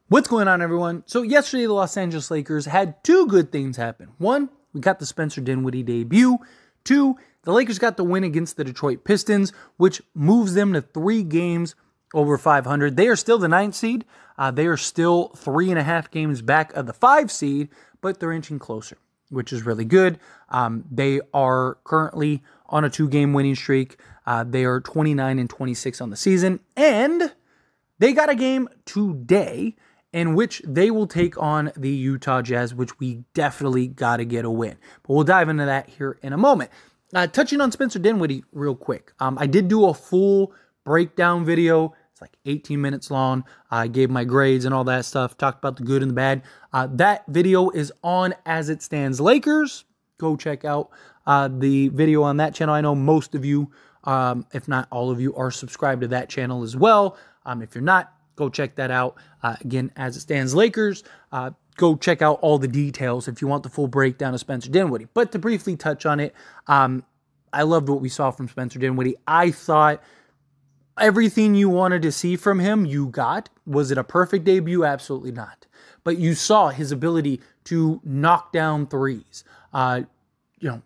What's going on, everyone? So yesterday, the Los Angeles Lakers had two good things happen. One, we got the Spencer Dinwiddie debut. Two, the Lakers got the win against the Detroit Pistons, which moves them to 3 games over 500. They are still the 9th seed. They are still 3.5 games back of the 5 seed, but they're inching closer, which is really good. They are currently on a 2-game winning streak. They are 29-26 on the season, and they got a game today in which they will take on the Utah Jazz, which we definitely got to get a win. But we'll dive into that here in a moment. Touching on Spencer Dinwiddie real quick. I did do a full breakdown video. It's like 18 minutes long. I gave my grades and all that stuff. Talked about the good and the bad. That video is on As It Stands Lakers. Go check out the video on that channel. I know most of you, if not all of you, are subscribed to that channel as well. If you're not, go check that out. Again, As It Stands Lakers. Go check out all the details if you want the full breakdown of Spencer Dinwiddie. But to briefly touch on it, I loved what we saw from Spencer Dinwiddie. I thought everything you wanted to see from him, you got. Was it a perfect debut? Absolutely not. But you saw his ability to knock down threes,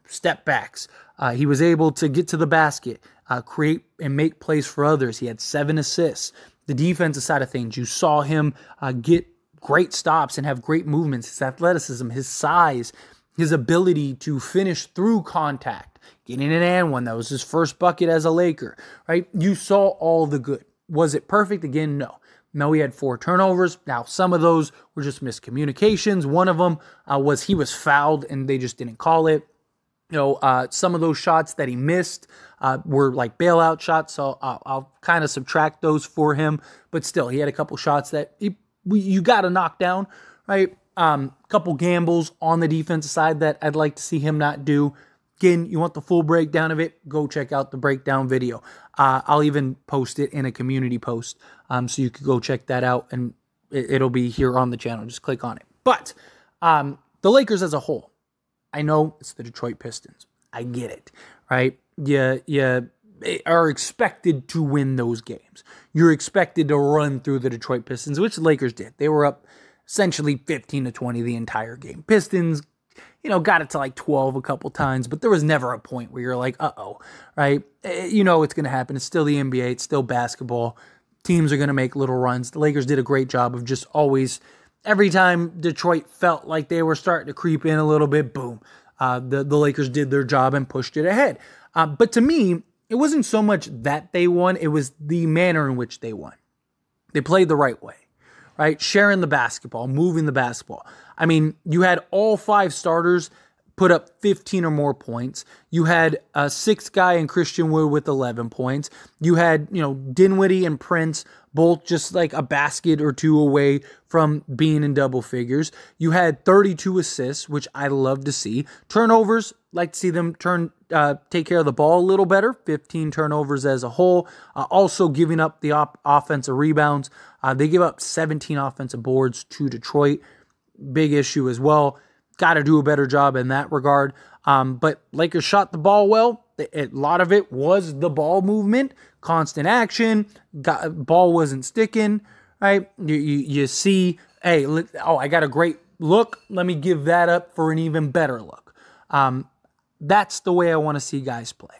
step backs. He was able to get to the basket, create and make plays for others. He had 7 assists. The defensive side of things, you saw him get great stops and have great movements. His athleticism, his size, his ability to finish through contact, getting an and one. That was his first bucket as a Laker, right? You saw all the good. Was it perfect? Again, no. No, he had 4 turnovers. Now, some of those were just miscommunications. One of them was he was fouled and they just didn't call it. Some of those shots that he missed were like bailout shots, so I'll kind of subtract those for him. But still, he had a couple shots that you got to knock down, right? Couple gambles on the defensive side that I'd like to see him not do. Again, you want the full breakdown of it, go check out the breakdown video. I'll even post it in a community post, so you could go check that out, and it'll be here on the channel. Just click on it. But the Lakers as a whole, I know it's the Detroit Pistons. I get it, right? You are expected to win those games. You're expected to run through the Detroit Pistons, which the Lakers did. They were up essentially 15-20 the entire game. Pistons, got it to like 12 a couple times, but there was never a point where you're like, uh-oh, right? You know it's going to happen. It's still the NBA. It's still basketball. Teams are going to make little runs. The Lakers did a great job of just always, every time Detroit felt like they were starting to creep in a little bit, boom, the Lakers did their job and pushed it ahead. But to me, it wasn't so much that they won, it was the manner in which they won. They played the right way, right? Sharing the basketball, moving the basketball. I mean, you had all 5 starters put up 15 or more points. You had a 6th guy in Christian Wood with 11 points. You had, Dinwiddie and Prince both just like a basket or 2 away from being in double figures. You had 32 assists, which I love to see. Turnovers, like to see them take care of the ball a little better. 15 turnovers as a whole. Also giving up the offensive rebounds. They give up 17 offensive boards to Detroit. Big issue as well. Got to do a better job in that regard. But Lakers shot the ball well. A lot of it was the ball movement, constant action. Ball wasn't sticking, right? You see, hey, I got a great look. Let me give that up for an even better look. That's the way I want to see guys play.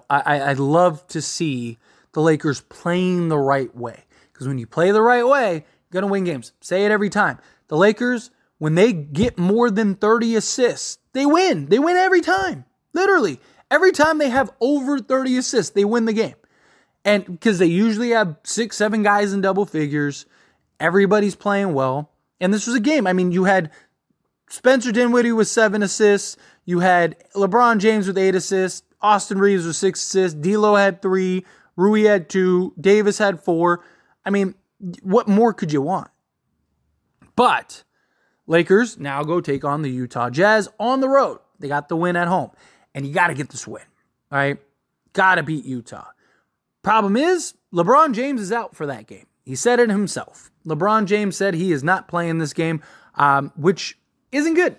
I'd love to see the Lakers playing the right way. Because when you play the right way, you're going to win games. Say it every time. The Lakers, when they get more than 30 assists, they win. They win every time. Literally. Every time they have over 30 assists, they win the game. And because they usually have 6, 7 guys in double figures, everybody's playing well. And this was a game. I mean, you had Spencer Dinwiddie with 7 assists. You had LeBron James with 8 assists. Austin Reeves with 6 assists. D'Lo had 3. Rui had 2. Davis had 4. I mean, what more could you want? But Lakers now go take on the Utah Jazz on the road. They got the win at home. And you got to get this win, all right? Got to beat Utah. Problem is, LeBron James is out for that game. He said it himself. LeBron James said he is not playing this game, which isn't good.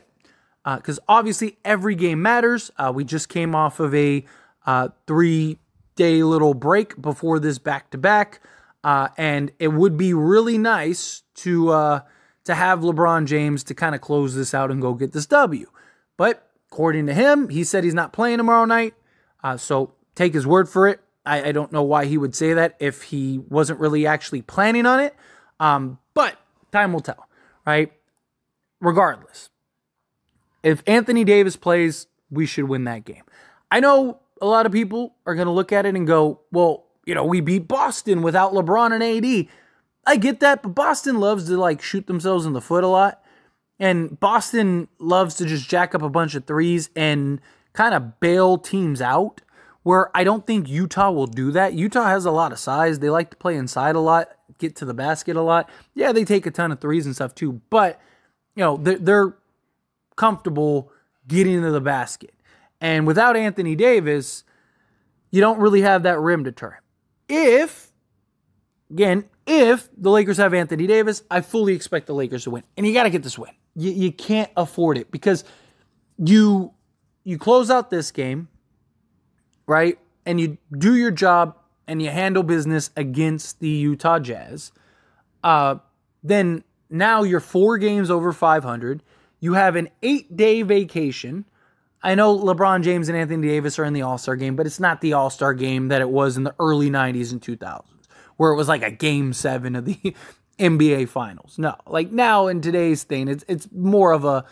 Because obviously every game matters. We just came off of a 3-day little break before this back-to-back. And it would be really nice to have LeBron James to kind of close this out and go get this W. But according to him, he said he's not playing tomorrow night. So take his word for it. I don't know why he would say that if he wasn't really actually planning on it. But time will tell, right? Regardless, if Anthony Davis plays, we should win that game. I know a lot of people are going to look at it and go, well, we beat Boston without LeBron and AD. I get that, but Boston loves to shoot themselves in the foot a lot. And Boston loves to just jack up a bunch of threes and kind of bail teams out, where I don't think Utah will do that. Utah has a lot of size. They like to play inside a lot, get to the basket a lot. Yeah, they take a ton of threes and stuff too, but they're comfortable getting into the basket. And without Anthony Davis, you don't really have that rim deterrent. If the Lakers have Anthony Davis, I fully expect the Lakers to win. And you got to get this win. You can't afford it, because you close out this game, right? And you do your job and you handle business against the Utah Jazz. Then now you're 4 games over 500. You have an 8-day vacation. I know LeBron James and Anthony Davis are in the All-Star game, but it's not the All-Star game that it was in the early 90s and 2000s, where it was like a Game 7 of the NBA Finals. No, now in today's thing, it's more of a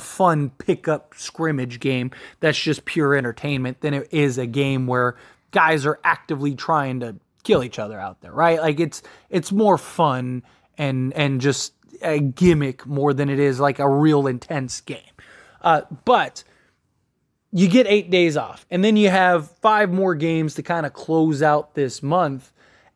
fun pickup scrimmage game that's just pure entertainment than it is a game where guys are actively trying to kill each other out there, right? It's more fun and just a gimmick more than it is like a real intense game. But you get 8 days off, and then you have 5 more games to kind of close out this month,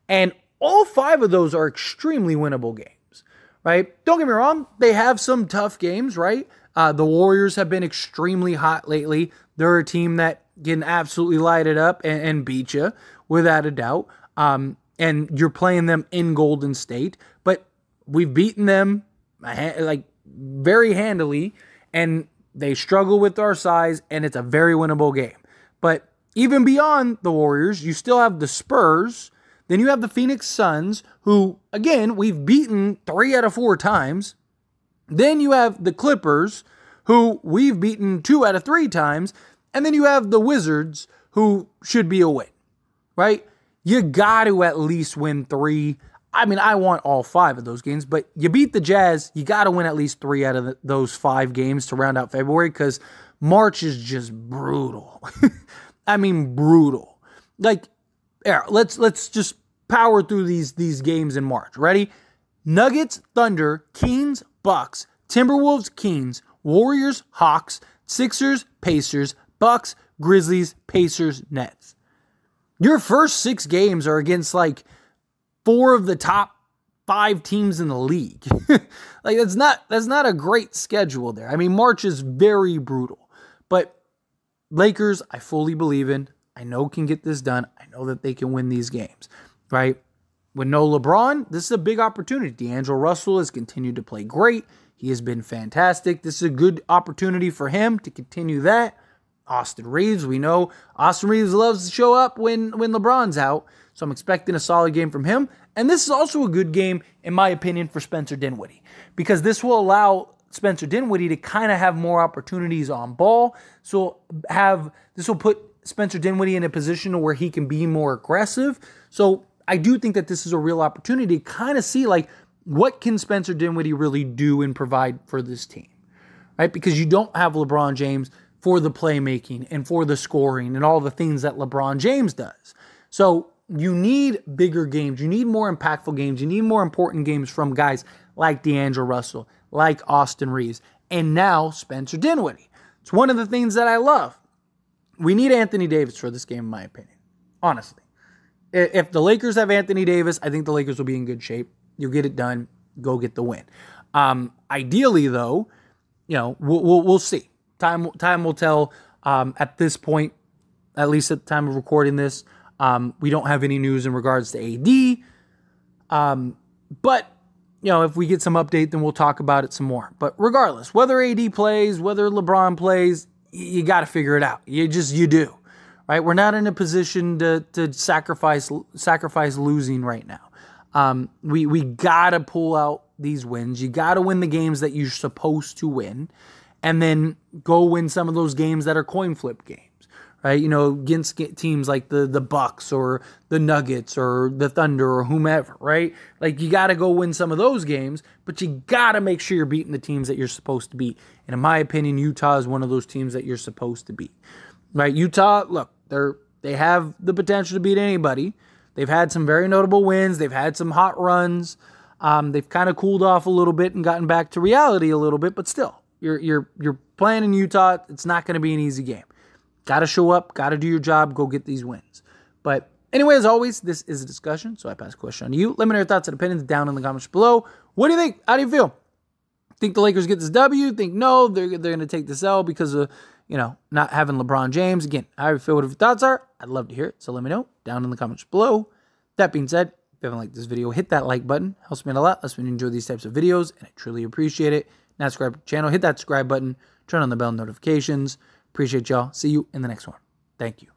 and all 5 of those are extremely winnable games, right? Don't get me wrong, they have some tough games, right? The Warriors have been extremely hot lately. They're a team that can absolutely light it up and beat you, without a doubt. And you're playing them in Golden State, but we've beaten them very handily, and they struggle with our size, and it's a very winnable game. But even beyond the Warriors, you still have the Spurs. Then you have the Phoenix Suns, who, again, we've beaten 3 out of 4 times. Then you have the Clippers, who we've beaten 2 out of 3 times. And then you have the Wizards, who should be a win, right? You got to at least win 3. I mean, I want all 5 of those games, but you beat the Jazz, you got to win at least 3 out of those 5 games to round out February, because March is just brutal. I mean, brutal. Let's just power through these games in March. Ready? Nuggets, Thunder, Kings, Bucks, Timberwolves, Kings, Warriors, Hawks, Sixers, Pacers, Bucks, Grizzlies, Pacers, Nets. Your first 6 games are against 4 of the top 5 teams in the league. That's not a great schedule there. I mean, March is very brutal, but Lakers, I fully believe in. I know can get this done. I know that they can win these games, right? With no LeBron, this is a big opportunity. D'Angelo Russell has continued to play great. He has been fantastic. This is a good opportunity for him to continue that. Austin Reeves, we know Austin Reeves loves to show up when LeBron's out, so I'm expecting a solid game from him. And this is also a good game, in my opinion, for Spencer Dinwiddie, because this will allow Spencer Dinwiddie to kind of have more opportunities on ball. So this will put Spencer Dinwiddie in a position where he can be more aggressive. So I do think that this is a real opportunity to kind of see what can Spencer Dinwiddie really do and provide for this team, right? Because you don't have LeBron James for the playmaking and for the scoring and all the things that LeBron James does. So you need bigger games. You need more impactful games. You need more important games from guys like D'Angelo Russell, like Austin Reeves, and now Spencer Dinwiddie. It's one of the things that I love. We need Anthony Davis for this game, in my opinion. Honestly. If the Lakers have Anthony Davis, I think the Lakers will be in good shape. You'll get it done. Go get the win. Ideally, though, we'll see. Time will tell. At this point, at least at the time of recording this, we don't have any news in regards to AD. But if we get some update, then we'll talk about it some more. But regardless, whether AD plays, whether LeBron plays, you got to figure it out. You do, right? We're not in a position to sacrifice losing right now. We got to pull out these wins. You got to win the games that you're supposed to win, and then go win some of those games that are coin flip games. Right, against teams like the Bucks or the Nuggets or the Thunder or whomever, right? Like, you got to go win some of those games, but you got to make sure you're beating the teams that you're supposed to beat. And in my opinion, Utah is one of those teams that you're supposed to beat. Right, Utah, look, they have the potential to beat anybody. They've had some very notable wins. They've had some hot runs. They've kind of cooled off a little bit and gotten back to reality a little bit, but still, you're playing in Utah. It's not going to be an easy game. Got to show up, got to do your job, go get these wins. But anyway, as always, this is a discussion, so I pass the question on to you. Let me know your thoughts and opinions down in the comments below. What do you think? How do you feel? Think the Lakers get this W? Think no, they're going to take this L because of, not having LeBron James? Again, how you feel, whatever your thoughts are, I'd love to hear it. So let me know down in the comments below. That being said, if you haven't liked this video, hit that like button. Helps me out a lot. Lets me enjoy these types of videos, and I truly appreciate it. Now subscribe to the channel. Hit that subscribe button. Turn on the bell notifications. Appreciate y'all. See you in the next one. Thank you.